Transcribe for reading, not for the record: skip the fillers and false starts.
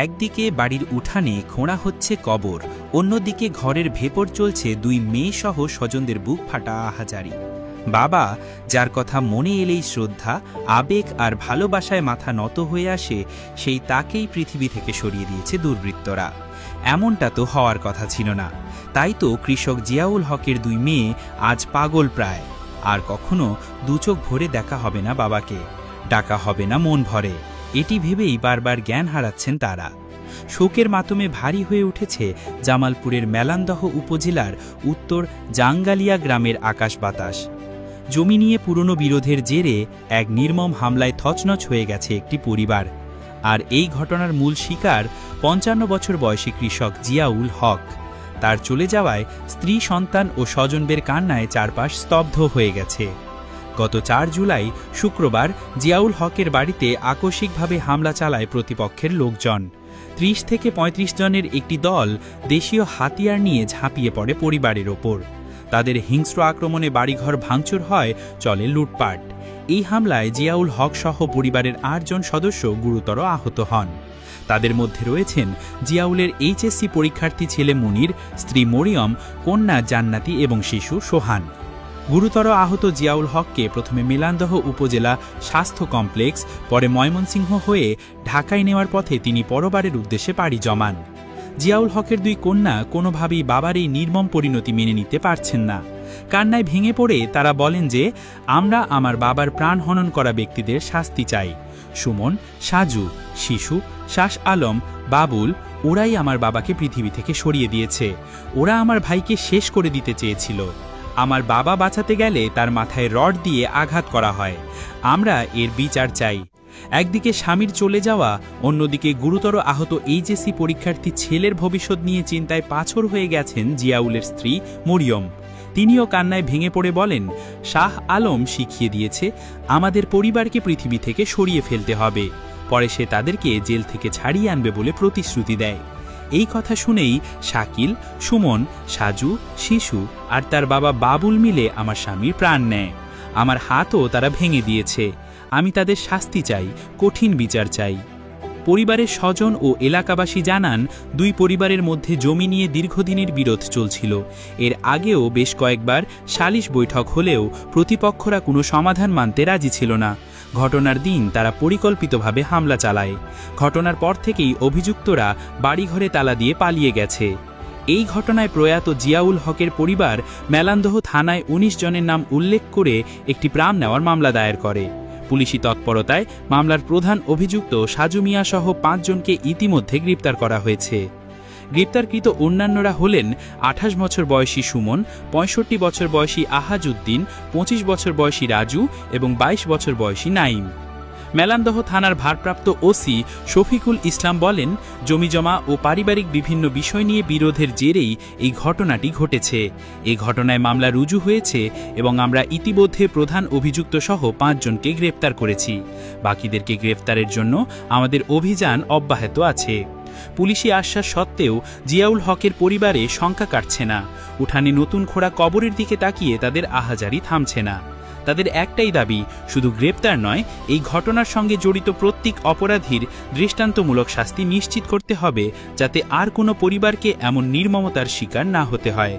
একদিকে বাড়ির উঠানে খোঁড়া হচ্ছে কবর, অন্যদিকে ঘরের ভেতর চলছে দুই মেয়ে সহ স্বজনদের বুক ফাটা আহাজারি। বাবা, যার কথা মনে এলেই শ্রদ্ধা, আবেগ আর ভালোবাসায় মাথা নত হয়ে আসে, সেই তাকেই পৃথিবী থেকে সরিয়ে দিয়েছে দুর্বৃত্তরা। এমনটা তো হওয়ার কথা ছিল না। তাই তো কৃষক জিয়াউল হকের দুই মেয়ে আজ পাগল প্রায়। আর কখনো দুচোখ ভরে দেখা হবে না বাবাকে, ডাকা হবে না মন ভরে, এটি ভেবেই বারবার জ্ঞান হারাচ্ছেন তারা। শোকের মাতমে ভারী হয়ে উঠেছে জামালপুরের মেলান্দহ উপজেলার উত্তর জাঙ্গালিয়া গ্রামের আকাশ বাতাস। জমি নিয়ে পুরনো বিরোধের জেরে এক নির্মম হামলায় থচনচ হয়ে গেছে একটি পরিবার। আর এই ঘটনার মূল শিকার ৫৫ বছর বয়সী কৃষক জিয়াউল হক। তার চলে যাওয়ায় স্ত্রী, সন্তান ও স্বজনদের কান্নায় চারপাশ স্তব্ধ হয়ে গেছে। গত ৪ জুলাই শুক্রবার জিয়াউল হকের বাড়িতে আকস্মিকভাবে হামলা চালায় প্রতিপক্ষের লোকজন। ৩০ থেকে ৩৫ জনের একটি দল দেশীয় হাতিয়ার নিয়ে ঝাঁপিয়ে পড়ে পরিবারের ওপর। তাদের হিংস্র আক্রমণে বাড়িঘর ভাঙচুর হয়, চলে লুটপাট। এই হামলায় জিয়াউল হক সহ পরিবারের ৮ জন সদস্য গুরুতর আহত হন। তাদের মধ্যে রয়েছেন জিয়াউলের এইচএসসি পরীক্ষার্থী ছেলে মুনির, স্ত্রী মরিয়ম, কন্যা জান্নাতি এবং শিশু সোহান। গুরুতর আহত জিয়াউল হককে প্রথমে মেলান্দহ উপজেলা স্বাস্থ্য কমপ্লেক্স, পরে ময়মনসিংহ হয়ে ঢাকায় নেওয়ার পথে তিনি পরবারের উদ্দেশ্যে পাড়ি জমান। জিয়াউল হকের দুই কন্যা কোনোভাবেই বাবার এই নির্মম পরিণতি মেনে নিতে পারছেন না। কান্নায় ভেঙে পড়ে তারা বলেন যে, আমরা আমার বাবার প্রাণ হনন করা ব্যক্তিদের শাস্তি চাই। সুমন, সাজু, শিশু, শাস আলম, বাবুল, ওরাই আমার বাবাকে পৃথিবী থেকে সরিয়ে দিয়েছে। ওরা আমার ভাইকে শেষ করে দিতে চেয়েছিল। আমার বাবা বাঁচাতে গেলে তার মাথায় রড দিয়ে আঘাত করা হয়। আমরা এর বিচার চাই। একদিকে স্বামীর চলে যাওয়া, অন্যদিকে গুরুতর আহত এইচএসসি পরীক্ষার্থী ছেলের ভবিষ্যৎ নিয়ে চিন্তায় পাছর হয়ে গেছেন জিয়াউলের স্ত্রী মরিয়ম। তিনিও কান্নায় ভেঙে পড়ে বলেন, শাহ আলম শিখিয়ে দিয়েছে আমাদের পরিবারকে পৃথিবী থেকে সরিয়ে ফেলতে হবে, পরে সে তাদেরকে জেল থেকে ছাড়িয়ে আনবে বলে প্রতিশ্রুতি দেয়। এই কথা শুনেই শাকিল, সুমন, সাজু, শিশু আর তার বাবা বাবুল মিলে আমার স্বামীর প্রাণ নেয়। আমার হাতও তারা ভেঙে দিয়েছে। আমি তাদের শাস্তি চাই, কঠিন বিচার চাই। পরিবারের স্বজন ও এলাকাবাসী জানান, দুই পরিবারের মধ্যে জমি নিয়ে দীর্ঘদিনের বিরোধ চলছিল। এর আগেও বেশ কয়েকবার সালিশ বৈঠক হলেও প্রতিপক্ষরা কোনো সমাধান মানতে রাজি ছিল না। ঘটনার দিন তারা পরিকল্পিতভাবে হামলা চালায়। ঘটনার পর থেকেই অভিযুক্তরা বাড়িঘরে তালা দিয়ে পালিয়ে গেছে। এই ঘটনায় প্রয়াত জিয়াউল হকের পরিবার মেলান্দহ থানায় ১৯ জনের নাম উল্লেখ করে একটি প্রাণ নেওয়ার মামলা দায়ের করে। পুলিশি তৎপরতায় মামলার প্রধান অভিযুক্ত সাজু মিয়া সহ ৫ জনকে ইতিমধ্যে গ্রেপ্তার করা হয়েছে। গ্রেপ্তারকৃত অন্যান্যরা হলেন ২৮ বছর বয়সী সুমন, ৬৫ বছর বয়সী আহাজউদ্দিন, ২৫ বছর বয়সী রাজু এবং ২২ বছর বয়সী নাইম। মেলান্দহ থানার ভারপ্রাপ্ত ওসি শফিকুল ইসলাম বলেন, জমিজমা ও পারিবারিক বিভিন্ন বিষয় নিয়ে বিরোধের জেরেই এই ঘটনাটি ঘটেছে। এই ঘটনায় মামলা রুজু হয়েছে এবং আমরা ইতিমধ্যে প্রধান অভিযুক্ত সহ ৫ জনকে গ্রেপ্তার করেছি। বাকিদেরকে গ্রেপ্তারের জন্য আমাদের অভিযান অব্যাহত আছে। পুলিশি আশ্বাস সত্ত্বেও জিয়াউল হকের পরিবারে শঙ্কা কাটছে না। উঠানে নতুন খোঁড়া কবরের দিকে তাকিয়ে তাদের আহাজারি থামছে না। তাদের একটাই দাবি, শুধু গ্রেপ্তার নয়, এই ঘটনার সঙ্গে জড়িত প্রত্যেক অপরাধীর দৃষ্টান্তমূলক শাস্তি নিশ্চিত করতে হবে, যাতে আর কোনো পরিবারকে এমন নির্মমতার শিকার না হতে হয়।